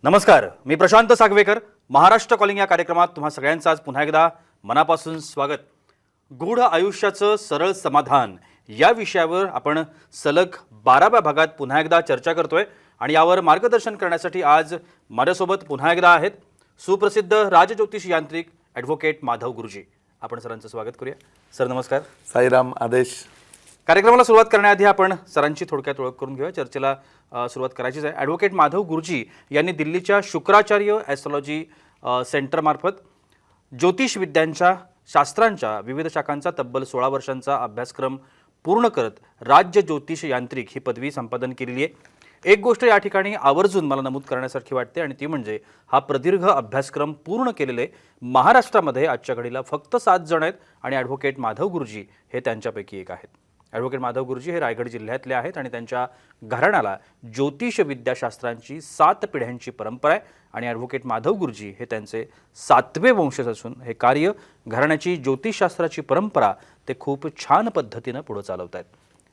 नमस्कार, मी प्रशांत सागवेकर. महाराष्ट्र कॉलिंग या कार्यक्रमात तुम्हा सगळ्यांचं आज पुन्हा एकदा मनापासून स्वागत. गूढ आयुष्याचं सरळ समाधान या विषयावर आपण सलग 12व्या भागात पुन्हा एकदा चर्चा करतोय आणि यावर मार्गदर्शन करण्यासाठी आज माझ्यासोबत पुन्हा एकदा आहेत सुप्रसिद्ध राजज्योतिष यांत्रिक ॲडव्होकेट माधव गुरुजी. आपण सरांचं स्वागत करूया. सर नमस्कार. साईराम. आदेश. कार्यक्रमाला सुरुवात करण्याआधी आपण सरांची थोडक्यात ओळख करून घेऊया. चर्चेला सुरुवात करायचीच आहे. ॲडव्होकेट माधव गुरुजी यांनी दिल्लीच्या शुक्राचार्य ॲस्ट्रॉलॉजी सेंटरमार्फत ज्योतिष विद्यांच्या शास्त्रांच्या विविध शाखांचा तब्बल 16 वर्षांचा अभ्यासक्रम पूर्ण करत राज्य ज्योतिष यांत्रिक ही पदवी संपादन केलेली आहे. एक गोष्ट या ठिकाणी आवर्जून मला नमूद करण्यासारखी वाटते आणि ती म्हणजे हा प्रदीर्घ अभ्यासक्रम पूर्ण केलेले महाराष्ट्रामध्ये आजच्या घडीला फक्त 7 जण आहेत आणि ॲडव्होकेट माधव गुरुजी हे त्यांच्यापैकी एक आहेत. ॲडव्होकेट माधव गुरुजी हे रायगड जिल्ह्यातले आहेत आणि त्यांच्या घराण्याला ज्योतिष विद्याशास्त्रांची 7 पिढ्यांची परंपरा आहे आणि ॲडव्होकेट माधव गुरुजी हे त्यांचे 7वे वंशज असून हे कार्य घराण्याची ज्योतिषशास्त्राची परंपरा ते खूप छान पद्धतीनं पुढे चालवत आहेत.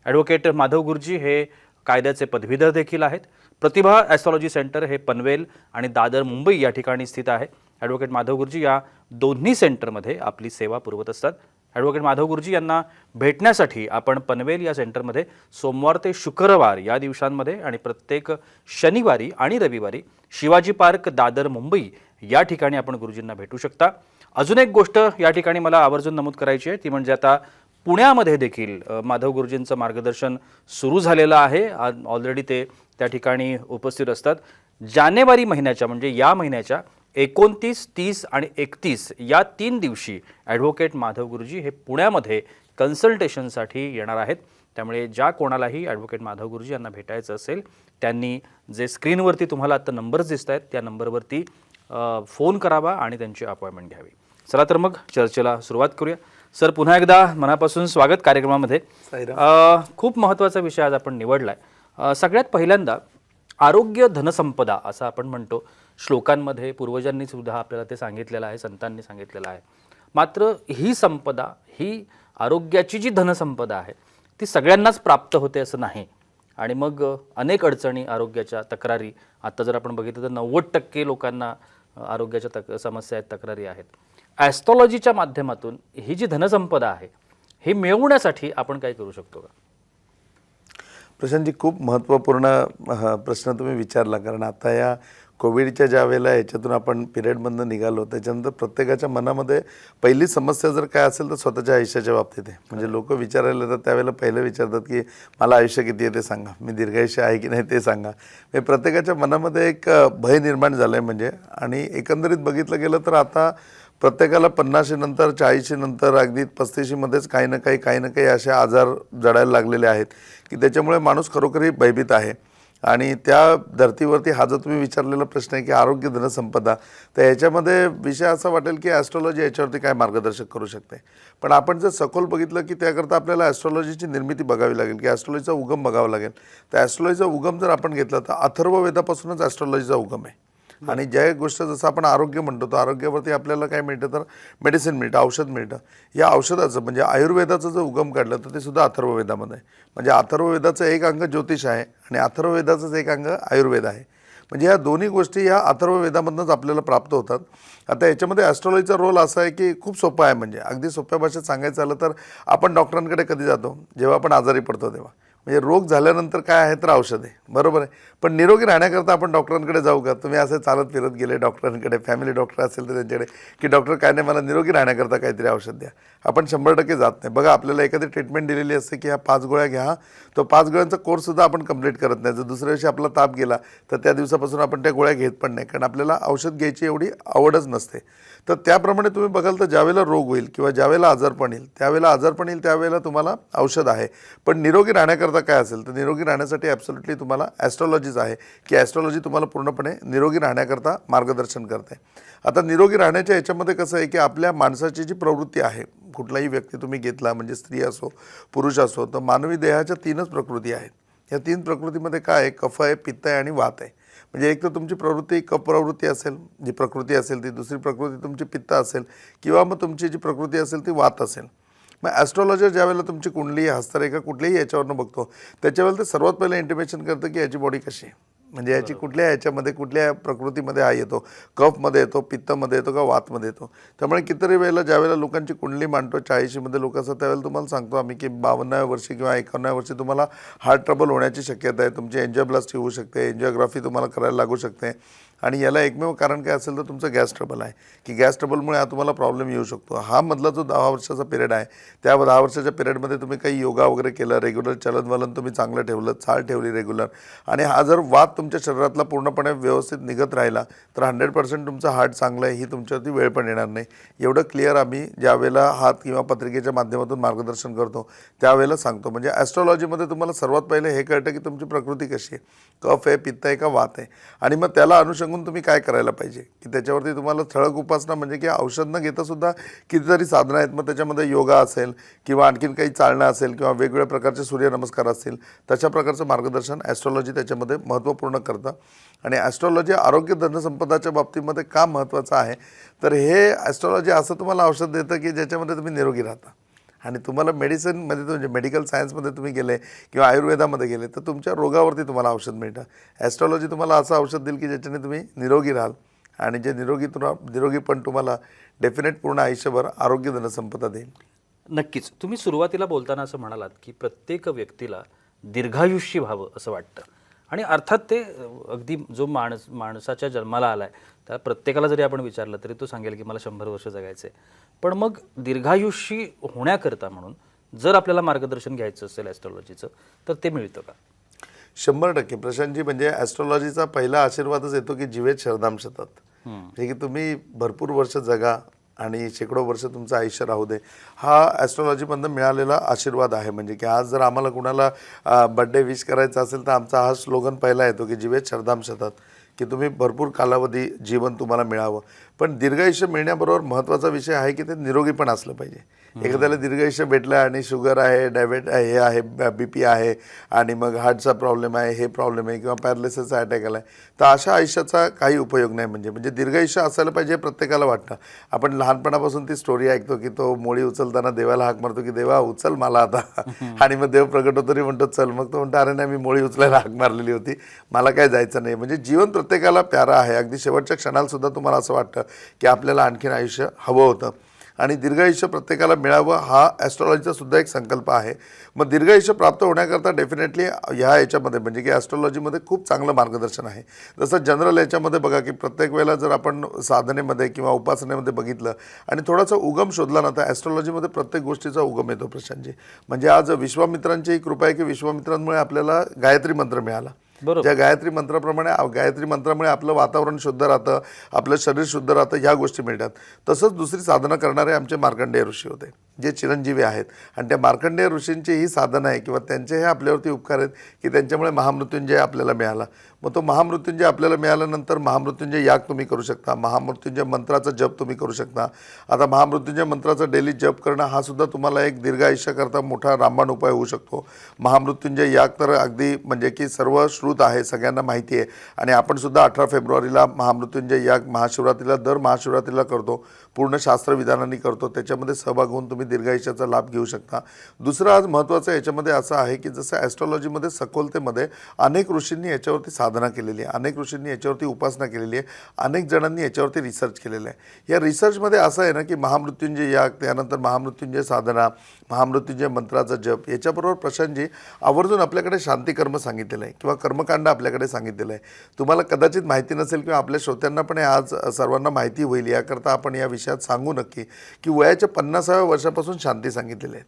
ॲडव्होकेट माधव गुरुजी हे कायद्याचे पदवीधर देखील आहेत. प्रतिभा ॲस्ट्रॉलॉजी सेंटर हे पनवेल आणि दादर मुंबई या ठिकाणी स्थित आहे. ॲडव्होकेट माधव गुरुजी या दोन्ही सेंटरमध्ये आपली सेवा पुरवत असतात. ॲडव्होकेट माधव गुरुजी यांना भेटण्यासाठी आपण पनवेल या सेंटरमध्ये सोमवार ते शुक्रवार या दिवसांमध्ये आणि प्रत्येक शनिवारी आणि रविवारी शिवाजी पार्क दादर मुंबई या ठिकाणी आपण गुरुजींना भेटू शकता. अजून एक गोष्ट या ठिकाणी मला आवर्जून नमूद करायची आहे ती म्हणजे आता पुण्यामध्ये देखील माधव गुरुजींचं मार्गदर्शन सुरू झालेलं आहे. ऑलरेडी ते त्या ठिकाणी उपस्थित असतात. जानेवारी महिन्याच्या म्हणजे या महिन्याच्या 29, 30 आणि 31 या 3 दिवशी ॲडव्होकेट माधव गुरुजी हे पुण्यामध्ये कन्सल्टेशनसाठी येणार आहेत. त्यामुळे ज्या कोणालाही ॲडव्होकेट माधव गुरुजी यांना भेटायचं असेल त्यांनी जे स्क्रीनवरती तुम्हाला आता नंबर्स दिसत आहेत त्या नंबरवरती फोन करावा आणि त्यांची अपॉइंटमेंट घ्यावी. चला तर मग चर्चेला सुरुवात करूया. सर पुन्हा एकदा मनापासून स्वागत कार्यक्रमामध्ये. खूप महत्त्वाचा विषय आज आपण निवडला आहे. सगळ्यात पहिल्यांदा आरोग्य धनसंपदा असं आपण म्हणतो. श्लोकांमध्ये पूर्वजांनी सुद्धा आपल्याला ते सांगितलेलं आहे, संतांनी सांगितलेलं आहे. मात्र ही संपदा, ही आरोग्याची जी धनसंपदा आहे ती सगळ्यांनाच प्राप्त होते असं नाही. आणि मग अनेक अडचणी, आरोग्याच्या तक्रारी, आता जर आपण बघितलं तर 90% लोकांना आरोग्याच्या समस्या आहेत, तक्रारी आहेत. ॲस्ट्रॉलॉजीच्या माध्यमातून ही जी धनसंपदा आहे ही मिळवण्यासाठी आपण काय करू शकतो का? प्रशांतजी, खूप महत्त्वपूर्ण प्रश्न तुम्ही विचारला. कारण आता या कोविडच्या ज्या वेळेला याच्यातून आपण पिरियडमधून निघालो त्याच्यानंतर प्रत्येकाच्या मनामध्ये पहिली समस्या जर काय असेल तर स्वतःच्या आयुष्याच्या बाबतीत आहे. म्हणजे लोक विचारायला येतात त्यावेळेला पहिलं विचारतात की मला आयुष्य किती आहे ते सांगा, मी दीर्घायुष्य आहे की नाही ते सांगा. हे प्रत्येकाच्या मनामध्ये एक भय निर्माण झालं आहे. म्हणजे आणि एकंदरीत बघितलं गेलं तर आता प्रत्येकाला 50 नंतर, 40 नंतर, अगदी 35मध्येच काही ना काही असे आजार जडायला लागलेले आहेत की त्याच्यामुळे माणूस खरोखरही भयभीत आहे. आणि त्या धर्तीवरती हा जो तुम्ही विचारलेला प्रश्न आहे की आरोग्य धनसंपदा, तर याच्यामध्ये विषय असा वाटेल की ॲस्ट्रॉलॉजी याच्यावरती काय मार्गदर्शक करू शकते. पण आपण जर सखोल बघितलं की त्याकरता आपल्याला ॲस्ट्रॉलॉजीची निर्मिती बघावी लागेल की ॲस्ट्रॉलॉजीचा उगम बघावा लागेल. तर ॲस्ट्रॉलॉजीचा उगम जर आपण घेतला तर अथर्ववेदापासूनच ॲस्ट्रॉलॉजीचा उगम आहे. आणि ज्या गोष्ट जसं आपण आरोग्य म्हणतो तर आरोग्यावरती आपल्याला काय मिळतं तर मेडिसिन मिळतं, औषध मिळतं. या औषधाचं म्हणजे आयुर्वेदाचं जर उगम काढलं तर ते सुद्धा अथर्ववेदामध्ये आहे. म्हणजे अथर्ववेदाचं एक अंग ज्योतिष आहे आणि अथर्ववेदाचंच एक अंग आयुर्वेद आहे. म्हणजे ह्या दोन्ही गोष्टी ह्या अथर्ववेदामधूनच आपल्याला प्राप्त होतात. आता याच्यामध्ये ॲस्ट्रॉलॉजीचा रोल असा आहे की खूप सोपा आहे. म्हणजे अगदी सोप्या भाषेत सांगायचं झालं तर आपण डॉक्टरांकडे कधी जातो? जेव्हा आपण आजारी पडतो तेव्हा. म्हणजे रोग झाल्यानंतर काय आहे तर औषध आहे, बरोबर आहे. पण निरोगी राहण्याकरता आपण डॉक्टरांकडे जाऊ का? तुम्ही असं चालत फिरत गेले डॉक्टरांकडे, फॅमिली डॉक्टर असेल तर त्यांच्याकडे की डॉक्टर काय नाही मला निरोगी राहण्याकरता काहीतरी औषध द्या, आपण 100% जात नाही. बघा आपल्याला एखादी ट्रीटमेंट दिलेली असते की ह्या 5 गोळ्या घ्या, तो 5 गोळ्यांचा कोर्ससुद्धा आपण कंप्लीट करत नाही. जर दुसऱ्या दिवशी आपला ताप गेला तर त्या दिवसापासून आपण त्या गोळ्या घेत पण नाही, कारण आपल्याला औषध घ्यायची एवढी आवडच नसते. तर त्याप्रमाणे तुम्ही बघाल तर ज्यावेळेला रोग होईल किंवा ज्यावेळेला आजारपण येईल त्यावेळेला तुम्हाला औषध आहे. पण निरोगी राहण्याकरता काय असेल तर निरोगी राहण्यासाठी ॲब्सोल्युटली तुम्हाला ॲस्ट्रॉलॉजीच आहे की ॲस्ट्रॉलॉजी तुम्हाला पूर्णपणे निरोगी राहण्याकरता मार्गदर्शन करते. आता निरोगी राहण्याच्या याच्यामध्ये कसं आहे की आपल्या माणसाची जी प्रवृत्ती आहे, कुठलाही व्यक्ती तुम्ही घेतला म्हणजे स्त्री असो पुरुष असो, तर मानवी देहाच्या 3च प्रकृती आहेत. या 3 प्रकृतीमध्ये काय आहे? कफ आहे, पित्त आहे आणि वात आहे. म्हणजे एक तर तुमची प्रवृत्ती कफ प्रवृत्ती असेल, जी प्रकृती असेल ती, दुसरी प्रकृती तुमची पित्त असेल किंवा मग तुमची जी प्रकृती असेल ती वात असेल. मग ॲस्ट्रॉलॉजर ज्यावेळेला तुमची कुंडली, हस्तरेखा कुठल्याही याच्यावरनं बघतो त्याच्यावेळेला ते सर्वात पहिलं इंटिमेशन करतं की याची बॉडी कशी आहे. म्हणजे याची कुठल्या ह्याच्यामध्ये कुठल्या प्रकृतीमध्ये हा येतो, कफमध्ये येतो, पित्तमध्ये येतो का वातमध्ये येतो. त्यामुळे कितीतरी वेळेला ज्यावेळेला लोकांची कुंडली मांडतो 40मध्ये लोक असतात त्यावेळेला तुम्हाला सांगतो आम्ही की 52व्या वर्षी किंवा 51व्या वर्षी तुम्हाला हार्ट ट्रबल होण्याची शक्यता आहे, तुमची एन्जिओप्लास्टी होऊ शकते, एन्जिओग्राफी तुम्हाला करायला लागू शकते. आणि याला एकमेव कारण काय असेल तर तुमचं गॅस ट्रबल आहे की गॅस ट्रबलमुळे हा तुम्हाला प्रॉब्लेम येऊ शकतो. हा मधला जो 10 वर्षाचा पिरियड आहे त्या 10 वर्षाच्या पिरियडमध्ये तुम्ही काही योगा वगैरे केलं, रेग्युलर चलनवलन तुम्ही चांगलं ठेवलं, चाल ठेवली रेग्युलर, आणि हा जर वात तुमच्या शरीरातला पूर्णपणे व्यवस्थित निघत राहिला तर 100% तुमचं हार्ट चांगलं आहे, ही तुमच्यावरती वेळ पण येणार नाही. एवढं क्लिअर आम्ही ज्यावेळेला हात किंवा पत्रिकेच्या माध्यमातून मार्गदर्शन करतो त्यावेळेला सांगतो. म्हणजे ॲस्ट्रॉलॉजीमध्ये तुम्हाला सर्वात पहिले हे कळतं की तुमची प्रकृती कशी आहे, कफ आहे, पित्त आहे का वात आहे, आणि मग त्याला अनुषंगून तुम्ही काय करायला पाहिजे की त्याच्यावरती तुम्हाला ठळक उपासना म्हणजे की औषध न घेता सुद्धा कितीतरी साधनं आहेत. मग त्याच्यामध्ये योगा असेल किंवा आणखीन काही चालणं असेल किंवा वेगवेगळ्या प्रकारचे सूर्यनमस्कार असतील, तशा प्रकारचं मार्गदर्शन ॲस्ट्रॉलॉजी त्याच्यामध्ये महत्त्वपूर्ण करतं. आणि ॲस्ट्रॉलॉजी आरोग्य धनसंपदाच्या बाबतीमध्ये का महत्त्वाचं आहे तर हे ॲस्ट्रॉलॉजी असं तुम्हाला औषध देतं की ज्याच्यामध्ये तुम्ही निरोगी राहता. आणि तुम्हाला मेडिसिनमध्ये म्हणजे मेडिकल सायन्समध्ये तुम्ही गेले किंवा आयुर्वेदामध्ये गेले तर तुमच्या रोगावरती तुम्हाला औषध मिळतं. ॲस्ट्रॉलॉजी तुम्हाला असं औषध देईल की ज्याच्याने तुम्ही निरोगी राहाल, आणि जे निरोगीपण तुम्हाला डेफिनेट पूर्ण आयुष्यभर आरोग्य धनसंपदा देईल. नक्कीच. तुम्ही सुरुवातीला बोलताना असं म्हणालात की प्रत्येक व्यक्तीला दीर्घायुष्य व्हावं असं वाटतं, आणि अर्थात ते अगदी जो माणसाच्या जन्माला आला आहे त्या प्रत्येकाला जरी आपण विचारलं तरी तो सांगेल की मला 100 वर्ष जगायचं आहे. पण मग दीर्घायुष्य होण्याकरता म्हणून जर आपल्याला मार्गदर्शन घ्यायचं असेल ॲस्ट्रॉलॉजीचं तर ते मिळतं का? 100% प्रशांतजी. म्हणजे ॲस्ट्रॉलॉजीचा पहिला आशीर्वादच येतो की जीवेत शरधाम शतात, म्हणजे की तुम्ही भरपूर वर्ष जगा आणि शेकडो वर्ष तुमचं आयुष्य राहू दे, हा ॲस्ट्रॉलॉजीमधनं मिळालेला आशीर्वाद आहे. म्हणजे की आज जर आम्हाला कुणाला बड्डे विश करायचा असेल तर आमचा हा स्लोगन पहिला येतो की जीवेत शरधाम शतात, की तुम्ही भरपूर कालावधी जीवन तुम्हाला मिळावं. पण दीर्घायुष्य मिळण्याबरोबर महत्त्वाचा विषय आहे की ते निरोगी पण असलं पाहिजे. एखाद्याला दीर्घायुष्य भेटलं आणि शुगर आहे, हे आहे, BP आहे, आणि मग हार्टचा प्रॉब्लेम आहे, हे प्रॉब्लेम आहे, किंवा पॅरालिसिसचा अटॅक आला आहे, तर अशा आयुष्याचा काही उपयोग नाही. म्हणजे दीर्घायुष्य असायला पाहिजे प्रत्येकाला वाटतं. आपण लहानपणापासून ती स्टोरी ऐकतो की तो मोळी उचलताना देवाला हाक मारतो की देवा उचल मला आता, आणि मग देव प्रगट होतो तरी म्हणतो चल, मग तो म्हणतो अरे नाही मी मोळी उचलायला हाक मारलेली होती, मला काय जायचं नाही. म्हणजे जीवन प्रत्येकाला प्यारा आहे. अगदी शेवटच्या क्षणाला सुद्धा तुम्हाला असं वाटतं की आपल्याला आणखीन आयुष्य हवं होतं, आणि दीर्घायुष्य प्रत्येकाला मिळावं हा ॲस्ट्रॉलॉजीचा सुद्धा एक संकल्प आहे. मग दीर्घायुष्य प्राप्त होण्याकरता डेफिनेटली ह्या याच्यामध्ये म्हणजे की ॲस्ट्रॉलॉजीमध्ये खूप चांगलं मार्गदर्शन आहे. जसं जनरल याच्यामध्ये बघा की प्रत्येक वेळेला जर आपण साधनेमध्ये किंवा उपासनेमध्ये बघितलं आणि थोडासा उगम शोधला ना तर ॲस्ट्रॉलॉजीमध्ये प्रत्येक गोष्टीचा उगम येतो प्रशांतजी. म्हणजे आज विश्वामित्रांची कृपा आहे की विश्वामित्रांमुळे आपल्याला गायत्री मंत्र मिळाला. ज्या गायत्री मंत्रामुळे आपलं वातावरण शुद्ध राहतं, आपलं शरीर शुद्ध राहतं, ह्या गोष्टी मिळतात. तसंच दुसरी साधनं करणारे आमचे मार्कंडेय ऋषी होते जे चिरंजीवी आहेत, आणि त्या मार्कंडेय ऋषींची ही साधनं आहे किंवा त्यांचे हे आपल्यावरती उपकार आहेत की त्यांच्यामुळे महामृत्युंजय आपल्याला मिळाला. मग तो महामृत्युंजय आपल्याला मिळाल्यानंतर महामृत्युंजय याग तुम्ही करू शकता, महामृत्युंजय मंत्राचा जप तुम्ही करू शकता. आता महामृत्युंजय मंत्राचा डेली जप करणं हा सुद्धा तुम्हाला एक दीर्घ आयुष्याकरता मोठा रामबाण उपाय होऊ शकतो. महामृत्युंजय याग तर अगदी म्हणजे की सर्व श्रुत आहे, सगळ्यांना माहिती आहे, आणि आपण सुद्धा 18 फेब्रुवारीला महामृत्युंजय याग दर महाशिवरात्रीला करतो, पूर्ण शास्त्रविधानांनी करतो. त्याच्यामध्ये सहभाग होऊन तुम्ही दीर्घायुष्याचा लाभ घेऊ शकता. दुसरं आज महत्त्वाचं याच्यामध्ये असं आहे की जसं ॲस्ट्रॉलॉजीमध्ये सखोलतेमध्ये अनेक ऋषींनी याच्यावरती साधना केलेली आहे, अनेक ऋषींनी याच्यावरती उपासना केलेली आहे, अनेक जणांनी याच्यावरती रिसर्च केलेलं आहे. या रिसर्चमध्ये असं आहे ना की महामृत्युंजय याग, त्यानंतर महामृत्युंजय साधना, महामृत्युंजय मंत्राचा जप, याच्याबरोबर प्रशांतजी आवर्जून आपल्याकडे शांतिकर्म सांगितलेलं आहे किंवा कर्मकांड आपल्याकडे सांगितलेलं आहे. तुम्हाला कदाचित माहिती नसेल किंवा आपल्या श्रोत्यांना पण आज सर्वांना माहिती होईल याकरता आपण या विषयात सांगू नक्की की वयाच्या 50व्या वर्षापासून शांती सांगितलेली आहे.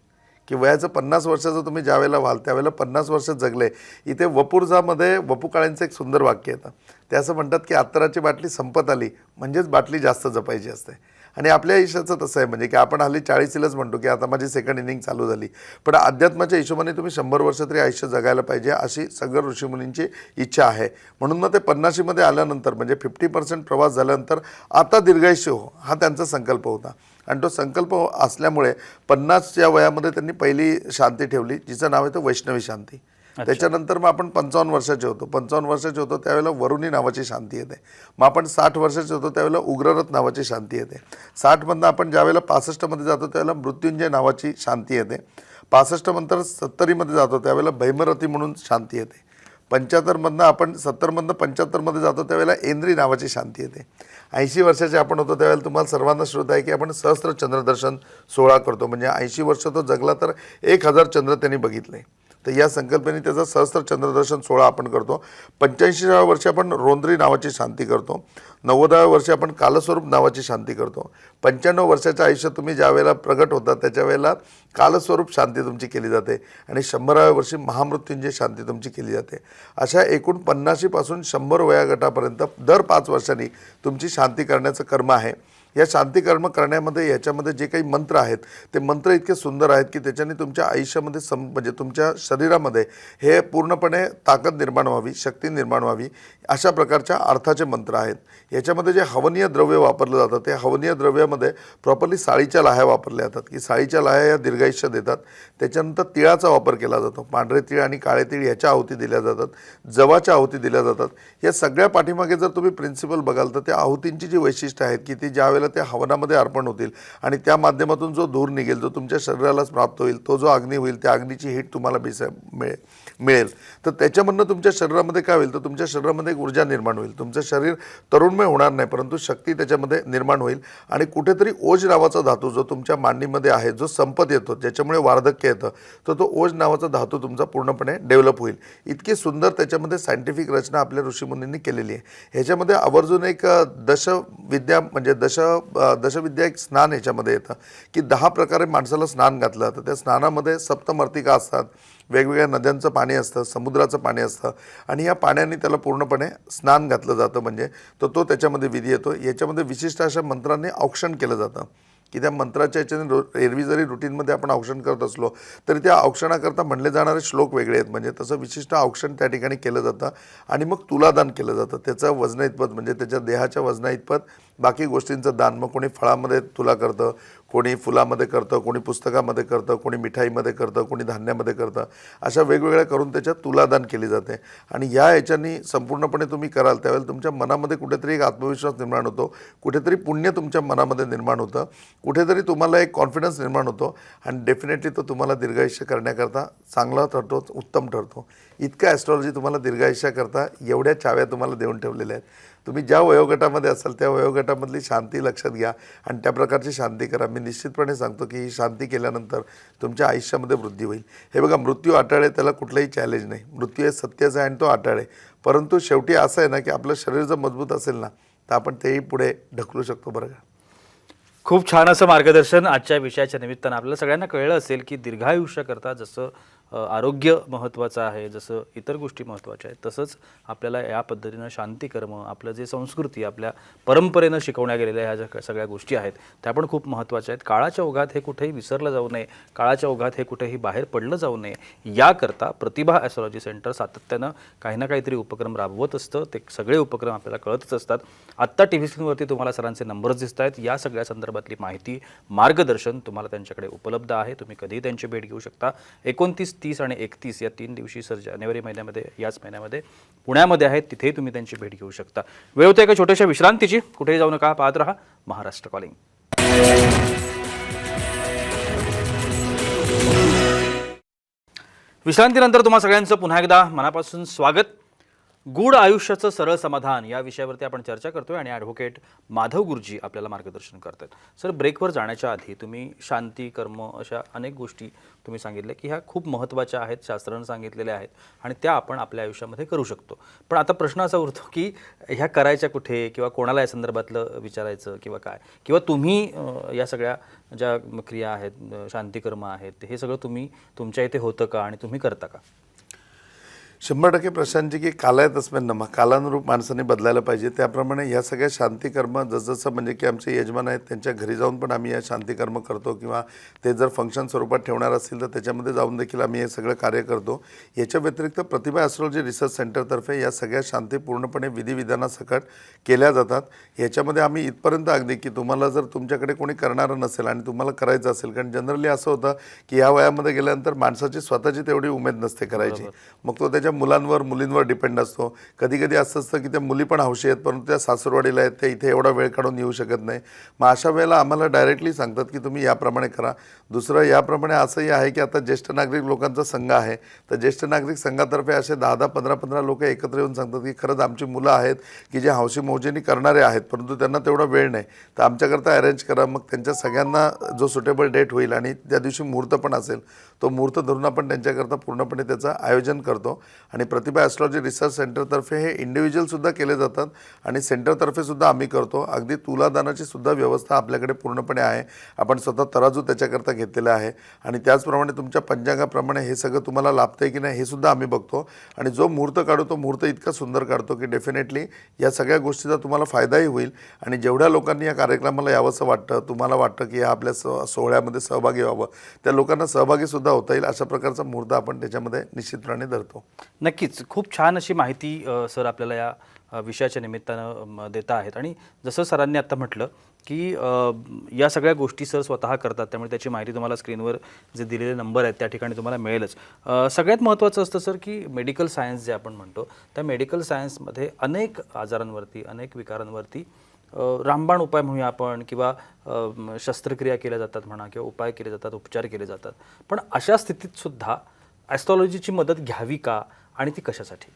की वयाचं 50 वर्षाचं तुम्ही ज्यावेळेला व्हाल त्यावेळेला 50 वर्ष जगले. इथे वपुर्झामध्ये वपू काळेंचं एक सुंदर वाक्य येतं. ते असं म्हणतात की अत्तराची बाटली संपत आली म्हणजेच बाटली जास्त जपायची असते. आणि आपल्या आयुष्याचं तसं आहे म्हणजे की आपण हल्ली 40च म्हणतो की आता माझी सेकंड इनिंग चालू झाली, पण अध्यात्माच्या हिशोबाने तुम्ही 100 वर्ष तरी आयुष्य जगायला पाहिजे अशी सगळं ऋषीमुनींची इच्छा आहे. म्हणून मग ते 50मध्ये आल्यानंतर म्हणजे 50% प्रवास झाल्यानंतर आता दीर्घायुष्य हो हा त्यांचा संकल्प होता. आणि तो संकल्प असल्यामुळे 50च्या वयामध्ये त्यांनी पहिली शांती ठेवली जिचं नाव आहे वैष्णवी शांती. त्याच्यानंतर मग आपण 55 वर्षाचे होतो, 55 वर्षाचे होतो त्यावेळेला वरुणी नावाची शांती येते. मग आपण 60 वर्षाचे होतो त्यावेळेला उग्ररथ नावाची शांती येते. 60मधनं आपण ज्यावेळेला 65मध्ये जातो त्यावेळेला मृत्युंजय नावाची शांती येते. 65 नंतर 70मध्ये जातो त्यावेळेला भैमरथी म्हणून शांती येते. 75मधनं आपण 70मधनं 75मध्ये जातो त्यावेळेला ऐंद्री नावाची शांती येते. 80 वर्षाचे आपण होतो त्यावेळेला तुम्हाला सर्वांना श्रुत आहे की आपण सहस्त्र चंद्रदर्शन सोहळा करतो. म्हणजे 80 वर्ष तो जगला तर 1000 चंद्र त्यांनी बघितले. तर या संकल्पनेने त्याचा सहस्त्र चंद्रदर्शन सोहळा आपण करतो. 85व्या वर्षी आपण रोंद्री नावाची शांती करतो. 90व्या वर्षी आपण कालस्वरूप नावाची शांती करतो. 95 वर्षाच्या आयुष्यात तुम्ही ज्या वेळेला प्रगट होता त्याच्या वेळेला कालस्वरूप शांती तुमची केली जाते आणि 100व्या वर्षी महामृत्युंजय शांती तुमची केली जाते. अशा एकूण 50 पासून 100 वयोगटापर्यंत दर 5 वर्षांनी तुमची शांती करण्याचं कर्म आहे. या शांती कर्म करण्यामध्ये याच्यामध्ये जे काही मंत्र आहेत ते मंत्र इतके सुंदर आहेत की त्याच्याने तुमच्या आयुष्यामध्ये म्हणजे तुमच्या शरीरामध्ये हे पूर्णपणे ताकद निर्माण व्हावी, शक्ती निर्माण व्हावी अशा प्रकारच्या अर्थाचे मंत्र आहेत. याच्यामध्ये जे हवनीय द्रव्य वापरलं जातं ते हवनीय द्रव्यामध्ये प्रॉपरली साळीच्या लाह्या वापरल्या जातात की साळीच्या लाह्या या दीर्घायुष्य देतात. त्याच्यानंतर तिळाचा वापर केला जातो. पांढरे तीळ आणि काळे तीळ ह्याच्या आहुती दिल्या जातात. जवाच्या आहुती दिल्या जातात. या सगळ्या पाठीमागे जर तुम्ही प्रिन्सिपल बघाल तर त्या आहुतींची जी वैशिष्ट्य आहेत की ती ज्यावेळेला त्या हवनामध्ये अर्पण होतील आणि त्या माध्यमातून जो धूर निघेल जो तुमच्या शरीरालाच प्राप्त होईल तो जो अग्नी होईल त्या अग्नीची हीट तुम्हाला मिळेल. तर त्याच्यामधनं तुमच्या शरीरामध्ये काय होईल तर तुमच्या शरीरामध्ये एक ऊर्जा निर्माण होईल. तुमचं शरीर तरुणमय होणार नाही परंतु शक्ती त्याच्यामध्ये निर्माण होईल आणि कुठेतरी ओज नावाचा धातू जो तुमच्या मांडीमध्ये आहे जो संपत येतो ज्याच्यामुळे वार्धक्य येतं तर तो ओज नावाचा धातू तुमचा पूर्णपणे डेव्हलप होईल. इतकी सुंदर त्याच्यामध्ये सायंटिफिक रचना आपल्या ऋषीमुनींनी केलेली आहे. ह्याच्यामध्ये आवर्जून एक दशविद्या म्हणजे दशविद्या एक स्नान याच्यामध्ये येतं की 10 प्रकारे माणसाला स्नान घातलं जातं. त्या स्नानामध्ये सप्तमर्तिका असतात, वेगवेगळ्या नद्यांचं पाणी असतं, समुद्राचं पाणी असतं आणि या पाण्याने त्याला पूर्णपणे स्नान घातलं जातं. म्हणजे तो त्याच्यामध्ये विधी येतो. याच्यामध्ये विशिष्ट अशा मंत्रांनी औक्षण केलं जातं की त्या मंत्राच्या याच्याने एरवी जरी रुटीनमध्ये आपण औक्षण करत असलो तरी त्या औक्षणाकरता म्हणले जाणारे श्लोक वेगळे आहेत. म्हणजे तसं विशिष्ट औक्षण त्या ठिकाणी केलं जातं आणि मग तुलादान केलं जातं. त्याचं वजना इतपत म्हणजे त्याच्या देहाच्या वजना इतपत बाकी गोष्टींचं दान. मग कोणी फळामध्ये तुला करतं, कोणी फुलामध्ये करतं, कोणी पुस्तकामध्ये करतं, कोणी मिठाईमध्ये करतं, कोणी धान्यामध्ये करतं. अशा वेगवेगळ्या करून त्याच्यात तुलादान केली जाते आणि या याच्यानी संपूर्णपणे तुम्ही कराल त्यावेळेला तुमच्या मनामध्ये कुठेतरी एक आत्मविश्वास निर्माण होतो, कुठेतरी पुण्य तुमच्या मनामध्ये निर्माण होतं, कुठेतरी तुम्हाला एक कॉन्फिडन्स निर्माण होतो आणि डेफिनेटली तो तुम्हाला दीर्घायुष्य करण्याकरता चांगला ठरतो, उत्तम ठरतो. इतका ॲस्ट्रॉलॉजी तुम्हाला दीर्घायुष्याकरता एवढ्या चाव्या तुम्हाला देऊन ठेवलेल्या आहेत. तुम्ही ज्या वयोगटामध्ये असाल त्या वयोगटामधली शांती लक्षात घ्या आणि त्या प्रकारची शांती करा. मी निश्चितपणे सांगतो की ही शांती केल्यानंतर तुमच्या आयुष्यामध्ये वृद्धी होईल. हे बघा, मृत्यू अटाळ आहे, त्याला कुठलंही चॅलेंज नाही. मृत्यू हे सत्याचं आहे आणि तो अटाळ आहे. परंतु शेवटी असं आहे ना की आपलं शरीर जर मजबूत असेल ना तर आपण तेही पुढे ढकलू शकतो. बरं का? खूप छान असं मार्गदर्शन आजच्या विषयाच्या निमित्तानं. आपल्याला सगळ्यांना कळलं असेल की दीर्घायुष्याकरता जसं आरोग्य महत्त्वाचं आहे, जसं इतर गोष्टी महत्त्वाच्या आहेत, तसंच आपल्याला या पद्धतीनं शांतिकर्म, आपलं जे संस्कृती आपल्या परंपरेनं शिकवण्या गेलेल्या ह्या ज्या सगळ्या गोष्टी आहेत त्या पण खूप महत्त्वाच्या आहेत. काळाच्या ओघात हे कुठेही विसरलं जाऊ नये, काळाच्या ओघात हे कुठेही बाहेर पडलं जाऊ नये याकरता प्रतिभा ॲस्ट्रॉलॉजी सेंटर सातत्यानं काही ना काहीतरी उपक्रम राबवत असतं. ते सगळे उपक्रम आपल्याला कळतच असतात. आत्ता TV स्क्रीनवरती तुम्हाला सरांचे नंबर्स दिसत आहेत. या सगळ्या संदर्भातली माहिती, मार्गदर्शन तुम्हाला त्यांच्याकडे उपलब्ध आहे. तुम्ही कधीही त्यांची भेट घेऊ शकता. 29, 30 आणि 31 या 3 दिवशी सर जानेवारी महिन्यामध्ये याच महिन्यामध्ये पुण्यामध्ये आहेत. तिथेही तुम्ही त्यांची भेट घेऊ शकता. वेळ होते एका छोट्याशा विश्रांतीची. कुठेही जाऊ नका, पाहत रहा महाराष्ट्र कॉलिंग. विश्रांतीनंतर तुम्हा सगळ्यांचं पुन्हा एकदा मनापासून स्वागत. गूढ आयुष्याचं सरळ समाधान या विषयावरती आपण चर्चा करतोय आणि ॲडव्होकेट माधव गुरुजी आपल्याला मार्गदर्शन करतात. सर, ब्रेकवर जाण्याच्या आधी तुम्ही शांती, कर्म अशा अनेक गोष्टी तुम्ही सांगितल्या की ह्या खूप महत्त्वाच्या आहेत, शास्त्रानं सांगितलेल्या आहेत आणि त्या आपण आपल्या आयुष्यामध्ये करू शकतो. पण आता प्रश्न असा उरतो की ह्या करायच्या कुठे किंवा कोणाला या संदर्भातलं विचारायचं किंवा काय, किंवा तुम्ही या सगळ्या ज्या क्रिया आहेत, शांतिकर्म आहेत, हे सगळं तुम्ही तुमच्या इथे होतं का आणि तुम्ही करता का? 100% प्रशांतजी की कालाय तस्मिन् नमः, कालानुरूप माणसाने बदलायला पाहिजे. त्याप्रमाणे ह्या सगळ्या शांतिकर्म जसजसं म्हणजे की आमचे यजमान आहेत त्यांच्या घरी जाऊन पण आम्ही या शांतिकर्म करतो किंवा ते जर फंक्शन स्वरूपात ठेवणार असतील तर त्याच्यामध्ये जाऊन देखील आम्ही हे सगळं कार्य करतो. याच्या व्यतिरिक्त प्रतिभा ॲस्ट्रॉलॉजी रिसर्च सेंटरतर्फे या सगळ्या शांती पूर्णपणे विधिविधानासकट केल्या जातात. याच्यामध्ये आम्ही इथपर्यंत अगदी की तुम्हाला जर तुमच्याकडे कोणी करणारं नसेल आणि तुम्हाला करायचं असेल, कारण जनरली असं होतं की या वयामध्ये गेल्यानंतर माणसाची स्वतःची तेवढी उमेद नसते करायची, मग तो त्याच्या मुलांवर मुलींवर डिपेंड असतो. कधी कधी असं असतं की त्या मुली पण हौशी आहेत, परंतु त्या सासूरवाडीला आहेत, त्या इथे एवढा वेळ काढून येऊ शकत नाही. मग अशा वेळेला आम्हाला डायरेक्टली सांगतात की तुम्ही याप्रमाणे करा. दुसरं याप्रमाणे असंही आहे की आता ज्येष्ठ नागरिक लोकांचा संघ आहे, तर ज्येष्ठ नागरिक संघातर्फे असे 10-10, 15-15 लोक एकत्र येऊन सांगतात की खरंच आमची मुलं आहेत की जे हौशी मौजेनी करणारे आहेत, परंतु त्यांना तेवढा वेळ नाही, तर आमच्याकरता अरेंज करा. मग त्यांच्या सगळ्यांना जो सुटेबल डेट होईल आणि त्या दिवशी मुहूर्त पण असेल, तो मुहूर्त धरून आपण त्यांच्याकरता पूर्णपणे त्याचं आयोजन करतो. आणि प्रतिभा ॲस्ट्रॉलॉजी रिसर्च सेंटरतर्फे हे इंडिव्हिज्युअलसुद्धा केले जातात आणि सेंटरतर्फे सुद्धा आम्ही करतो. अगदी तुलादानाची सुद्धा व्यवस्था आपल्याकडे पूर्णपणे आहे. आपण स्वतः तराजू त्याच्याकरता घेतलेला आहे आणि त्याचप्रमाणे तुमच्या पंचांगाप्रमाणे हे सगळं तुम्हाला लाभतंय की नाही हे सुद्धा आम्ही बघतो. आणि जो मुहूर्त काढू तो मुहूर्त इतका सुंदर काढतो की डेफिनेटली या सगळ्या गोष्टीचा तुम्हाला फायदाही होईल. आणि जेवढ्या लोकांनी या कार्यक्रमाला यावंसं वाटतं, तुम्हाला वाटतं की आपल्या सोहळ्यामध्ये सहभागी व्हावं, त्या लोकांना सहभागीसुद्धा होता येईल अशा प्रकारचा मुहूर्त आपण त्याच्यामध्ये निश्चितपणे धरतो. नक्कीच खूप छान अशी माहिती सर आपल्याला या विषयाच्या निमित्तानं देता आहेत. आणि जसं सरांनी आता म्हटलं की या सगळ्या गोष्टी सर स्वतः करतात, त्यामुळे त्याची माहिती तुम्हाला स्क्रीनवर जे दिलेले नंबर आहेत त्या ठिकाणी तुम्हाला मिळेलच. सगळ्यात महत्त्वाचं असतं सर की मेडिकल सायन्स जे आपण म्हणतो, त्या मेडिकल सायन्समध्ये अनेक आजारांवरती, अनेक विकारांवरती रामबाण उपाय म्हणूया आपण, किंवा शस्त्रक्रिया केल्या जातात म्हणा, किंवा उपाय केले जातात, उपचार केले जातात. पण अशा स्थितीत सुद्धा ॲस्ट्रॉलॉजीची मदत घ्यावी का, आणि ती कशासाठी?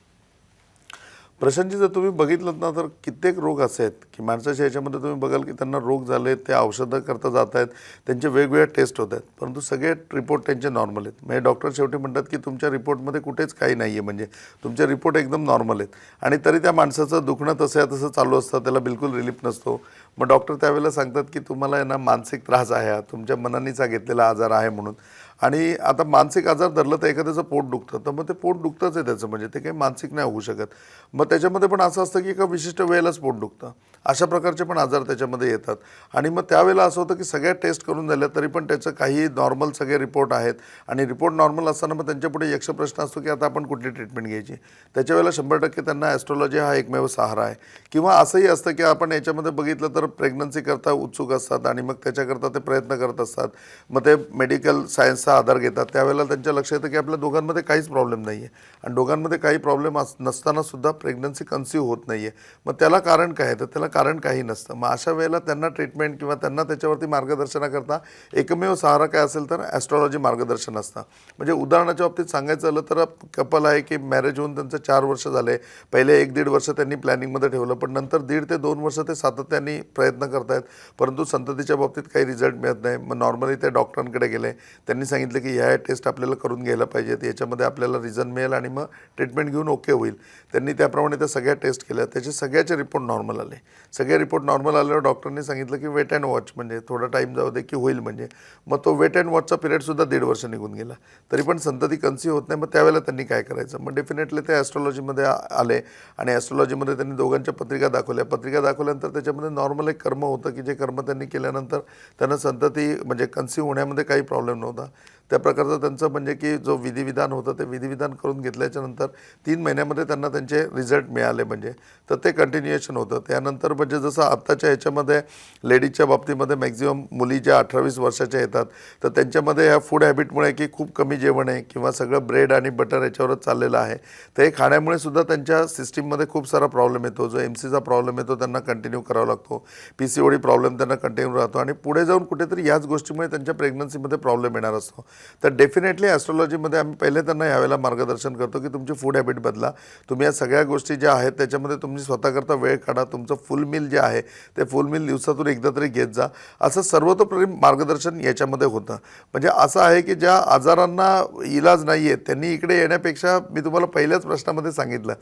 प्रशांतजी, जर तुम्ही बघितलं ना तर कित्येक रोग असे आहेत की माणसाच्या ह्याच्यामध्ये तुम्ही बघाल की त्यांना रोग झाले, ते औषधं करता जात आहेत, त्यांचे वेगवेगळे टेस्ट होत आहेत, परंतु सगळे रिपोर्ट त्यांचे नॉर्मल आहेत. म्हणजे डॉक्टर शेवटी म्हणतात की तुमच्या रिपोर्टमध्ये कुठेच काही नाही आहे, म्हणजे तुमचे रिपोर्ट एकदम नॉर्मल आहेत. आणि तरी त्या माणसाचं दुखणं तसं आहे तसं चालू असतं, त्याला बिलकुल रिलीफ नसतो. मग डॉक्टर त्यावेळेला सांगतात की तुम्हाला आहे ना मानसिक त्रास आहे, हा तुमच्या मनानीचा घेतलेला आजार आहे म्हणून. आणि आता मानसिक आजार धरलं तर एखाद्याचं पोट दुखतं, तर मग ते पोट दुखतंच आहे त्याचं, म्हणजे ते काही मानसिक नाही होऊ शकत. मग त्याच्यामध्ये पण असं असतं की एका विशिष्ट वेळेलाच पोट दुखतं, अशा प्रकारचे पण आजार त्याच्यामध्ये येतात. आणि मग त्यावेळेला असं होतं की सगळ्या टेस्ट करून झाल्या तरी पण त्याचं काही नॉर्मल सगळे रिपोर्ट आहेत. आणि रिपोर्ट नॉर्मल असताना मग त्यांच्यापुढे यक्ष प्रश्न असतो की आता आपण कुठली ट्रीटमेंट घ्यायची. त्याच्या वेळेला 100% त्यांना ॲस्ट्रॉलॉजी हा एकमेव सहारा आहे. किंवा असंही असतं की आपण याच्यामध्ये बघितलं तर प्रेग्नन्सी करता उत्सुक असतात आणि मग त्याच्याकरता ते प्रयत्न करत असतात. मग ते मेडिकल सायन्सचा आधार घेतात. त्यावेळेला त्यांच्या लक्षात येतं की आपल्या दोघांमध्ये काहीच प्रॉब्लेम नाही आहे आणि दोघांमध्ये काही प्रॉब्लेम नसतानासुद्धा प्रेग्नन्सी कन्सीव्ह होत नाही आहे. मग त्याला कारण काय आहे, तर त्याला कारण काही नसतं. मग अशा वेळेला त्यांना ट्रीटमेंट किंवा त्यांना त्याच्यावरती मार्गदर्शनाकरता एकमेव सहारा काय असेल तर ॲस्ट्रॉलॉजी मार्गदर्शन असतं. म्हणजे उदाहरणाच्या बाबतीत सांगायचं झालं तर कपल आहे की मॅरेज होऊन त्यांचं 4 वर्ष झाले. पहिले 1-1.5 वर्ष त्यांनी प्लॅनिंगमध्ये ठेवलं, पण नंतर 1.5 ते 2 वर्ष ते सातत्याने प्रयत्न करत आहेत, परंतु संततीच्या बाबतीत काही रिझल्ट मिळत नाही. मग नॉर्मली ते डॉक्टरांकडे गेले, त्यांनी सांगितलं की ह्या टेस्ट आपल्याला करून घ्यायला पाहिजेत, याच्यामध्ये आपल्याला रिझन मिळेल आणि मग ट्रीटमेंट घेऊन ओके होईल. त्यांनी त्याप्रमाणे त्या सगळ्या टेस्ट केल्या, त्याचे सगळ्याचे रिपोर्ट नॉर्मल आले. सगळे रिपोर्ट नॉर्मल आल्यावर डॉक्टरांनी सांगितलं की वेट अँड वॉच, म्हणजे थोडा टाईम जाऊ दे की होईल. म्हणजे मग तो वेट अँड वॉचचा पिरियडसुद्धा 1.5 वर्ष निघून गेला, तरी पण संतती कन्सीव्ह होत नाही. मग त्यावेळेला त्यांनी काय करायचं, मग डेफिनेटली ते ॲस्ट्रॉलॉजीमध्ये आले आणि ॲस्ट्रॉलॉजीमध्ये त्यांनी दोघांच्या पत्रिका दाखवल्या. पत्रिका दाखवल्यानंतर त्याच्यामध्ये नॉर्मल एक कर्म होतं की जे कर्म त्यांनी केल्यानंतर त्यांना संतती म्हणजे कन्सीव्ह होण्यामध्ये काही प्रॉब्लेम नव्हता. त्या प्रकारचं त्यांचं म्हणजे की जो विधिविधान होतं ते विधिविधान करून घेतल्याच्यानंतर 3 महिन्यामध्ये त्यांना त्यांचे रिझल्ट मिळाले. म्हणजे तर ते कंटिन्युएशन होतं. त्यानंतर म्हणजे जसं आत्ताच्या ह्याच्यामध्ये लेडीजच्या बाबतीमध्ये मॅक्झिमम मुली ज्या 18-20 वर्षाच्या येतात, तर त्यांच्यामध्ये ह्या फूड हॅबिटमुळे की खूप कमी जेवण आहे किंवा सगळं ब्रेड आणि बटर याच्यावरच चाललेलं आहे, तर हे खाण्यामुळे सुद्धा त्यांच्या सिस्टीममध्ये खूप सारा प्रॉब्लेम येतो. जो MCचा प्रॉब्लेम येतो त्यांना कंटिन्यू करावा लागतो, PCOD प्रॉब्लेम त्यांना कंटिन्यू राहतो आणि पुढे जाऊन कुठेतरी याच गोष्टीमुळे त्यांच्या प्रेग्नन्सीमध्ये प्रॉब्लेम येणार असतो. तर डेफिनेटली ॲस्ट्रॉलॉजीमध्ये आम्ही पहिले त्यांना यावेळेला मार्गदर्शन करतो की तुमची फूड हॅबिट बदला. तुम्ही या सगळ्या गोष्टी ज्या आहेत त्याच्यामध्ये तुम्ही स्वतःकरता वेळ काढा. तुमचं फुल मील जे आहे ते फुल मील दिवसातून एकदा तरी घेत जा, असं सर्वतोपरी मार्गदर्शन याच्यामध्ये होतं. म्हणजे असं आहे की ज्या आजारांना इलाज नाही आहे त्यांनी इकडे येण्यापेक्षा मी तुम्हाला पहिल्याच प्रश्नामध्ये सांगितलं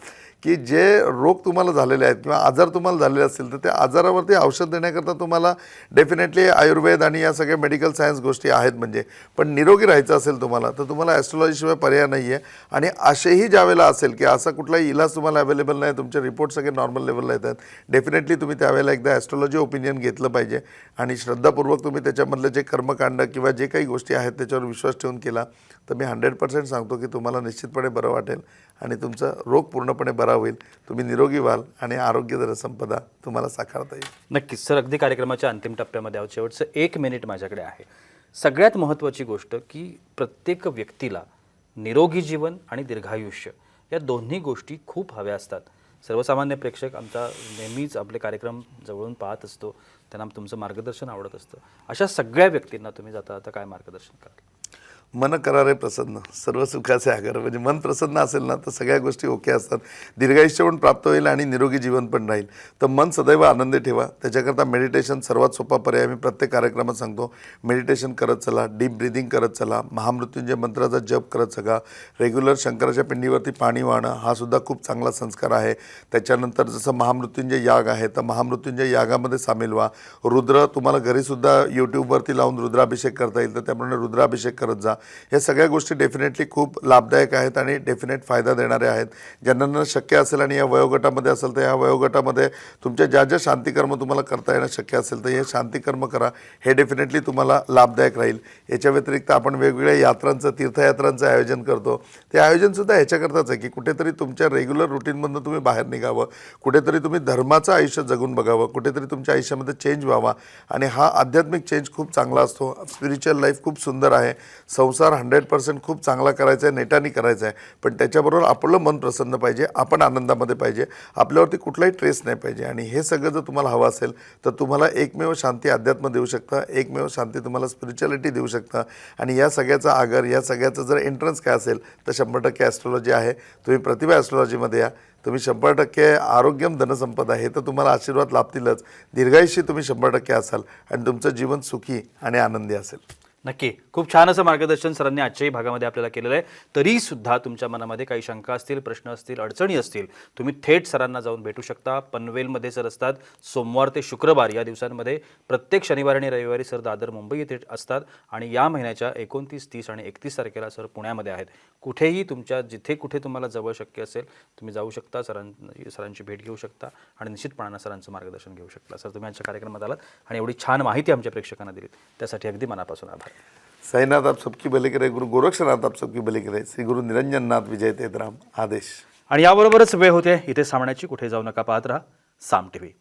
की जे रोग तुम्हाला झालेले आहेत किंवा आजार तुम्हाला झालेले असतील तर त्या आजारावरती औषध देण्याकरता तुम्हाला डेफिनेटली आयुर्वेद आणि या सगळ्या मेडिकल सायन्स गोष्टी आहेत. म्हणजे पण निरोगी राहायचं असेल तुम्हाला तर तुम्हाला ॲस्ट्रॉलॉजीशिवाय पर्याय नाही आहे. आणि असेही ज्यावेळेला असेल की असा कुठलाही इलाज तुम्हाला अवेलेबल नाही, तुमचे रिपोर्ट सगळे नॉर्मल लेवलला येतात, डेफिनेटली तुम्ही त्यावेळेला एकदा ॲस्ट्रॉलॉजी ओपिनियन घेतलं पाहिजे आणि श्रद्धापूर्वक तुम्ही त्याच्यामधलं जे कर्मकांड किंवा जे काही गोष्टी आहेत त्याच्यावर विश्वास ठेवून केला तर मी 100% सांगतो की तुम्हाला निश्चितपणे बरं वाटेल आणि तुमचा रोग पूर्णपणे बरा होईल, तुम्ही निरोगी व्हाल आणि आरोग्य संपदा तुम्हाला साकारता येईल. नक्कीच सर, अगदी कार्यक्रमाच्या अंतिम टप्प्यामध्ये आहोत. शेवटचं 1 मिनिट माझ्याकडे आहे. सगळ्यात महत्त्वाची गोष्ट की प्रत्येक व्यक्तीला निरोगी जीवन आणि दीर्घायुष्य या दोन्ही गोष्टी खूप हव्या असतात. सर्वसामान्य प्रेक्षक आमचा नेहमीच आपले कार्यक्रम जवळून पाहत असतो, त्यांना तुमचं मार्गदर्शन आवडत असतं. अशा सगळ्या व्यक्तींना तुम्ही जाता आता काय मार्गदर्शन कराल? मन करारे प्रसन्न, सर्व सुखाचे आगर. म्हणजे मन प्रसन्न असेल ना तर सगळ्या गोष्टी ओके असतात. दीर्घायुष्य पण प्राप्त होईल आणि निरोगी जीवन पण राहील. तर मन सदैव आनंदी ठेवा. त्याच्याकरता मेडिटेशन सर्वात सोपा पर्याय मी प्रत्येक कार्यक्रमात सांगतो. मेडिटेशन करत चला, डीप ब्रिदिंग करत चला, महामृत्युंजय मंत्राचा जप करत चला, रेग्युलर शंकराच्या पिंडीवरती पाणी वाहणं हा सुद्धा खूप चांगला संस्कार आहे. त्याच्यानंतर जसं महामृत्युंजय याग आहे तर महामृत्युंजय यागामध्ये सामील व्हा. रुद्र तुम्हाला घरीसुद्धा यूट्यूबवरती लावून रुद्राभिषेक करता येईल, तर त्याप्रमाणे रुद्राभिषेक करत जा. या सगळ्या गोष्टी डेफिनेटली खूप लाभदायक आहेत आणि डेफिनेट फायदा देणाऱ्या आहेत. ज्यांना शक्य असेल आणि या वयोगटामध्ये असेल तर या वयोगटामध्ये तुमच्या ज्या ज्या शांतिकर्म तुम्हाला करता येणं शक्य असेल तर हे शांतिकर्म करा. हे डेफिनेटली तुम्हाला लाभदायक राहील. याच्या व्यतिरिक्त आपण वेगवेगळ्या यात्रांचं, तीर्थयात्रांचं आयोजन करतो. ते आयोजनसुद्धा ह्याच्याकरताच आहे की कुठेतरी तुमच्या रेग्युलर रुटीनमधून तुम्ही बाहेर निघावं, कुठेतरी तुम्ही धर्माचं आयुष्य जगून बघावं, कुठेतरी तुमच्या आयुष्यामध्ये चेंज व्हावा. आणि हा आध्यात्मिक चेंज खूप चांगला असतो. स्पिरिच्युअल लाईफ खूप सुंदर आहे. संसार 100% खूप चांगला करायचा आहे, नेटाने करायचा आहे. पण त्याच्याबरोबर आपलं मन प्रसन्न पाहिजे, आपण आनंदामध्ये पाहिजे, आपल्यावरती कुठलाही ट्रेस नाही पाहिजे. आणि हे सगळं जर तुम्हाला हवं असेल तर तुम्हाला एकमेव शांती अध्यात्म देऊ शकता, एकमेव शांती तुम्हाला स्पिरिच्युअलिटी देऊ शकता. आणि या सगळ्याचा आगर, या सगळ्याचं जर एंट्रन्स काय असेल तर 100% ॲस्ट्रॉलॉजी आहे. तुम्ही प्रतिभा ॲस्ट्रॉलॉजीमध्ये या. तुम्ही 100% आरोग्यम धनसंपदा हे तर तुम्हाला आशीर्वाद लाभतीलच. दीर्घायुष्य तुम्ही 100% असाल आणि तुमचं जीवन सुखी आणि आनंदी असेल. नक्की. खूप छान असं मार्गदर्शन सरांनी आजच्याही भागामध्ये आपल्याला केलेलं आहे. तरीसुद्धा तुमच्या मनामध्ये काही शंका असतील, प्रश्न असतील, अडचणी असतील, तुम्ही थेट सरांना जाऊन भेटू शकता. पनवेलमध्ये सर असतात सोमवार ते शुक्रवार या दिवसांमध्ये. प्रत्येक शनिवार आणि रविवारी सर दादर मुंबई येथे असतात. आणि या महिन्याच्या 29, 30 आणि 31 तारखेला सर पुण्यामध्ये आहेत. कुठेही तुमच्या जिथे कुठे तुम्हाला जवळ शक्य असेल तुम्ही जाऊ शकता, सरांची भेट घेऊ शकता आणि निश्चितपणानं सरांचं मार्गदर्शन घेऊ शकता. सर तुम्ही आमच्या कार्यक्रमात आलात आणि एवढी छान माहिती आमच्या प्रेक्षकांना दिलीत त्यासाठी अगदी मनापासून आभार. साईनाथ आप सबकी भले करे, गुरु गोरक्षनाथ आप सबकी भले करे, श्री गुरु निरंजननाथ विजय तेतराम आदेश. आणि याबरोबरच वेळ होते इथे थांबण्याची. कुठे जाऊ नका, पाहत राहा साम टीव्ही.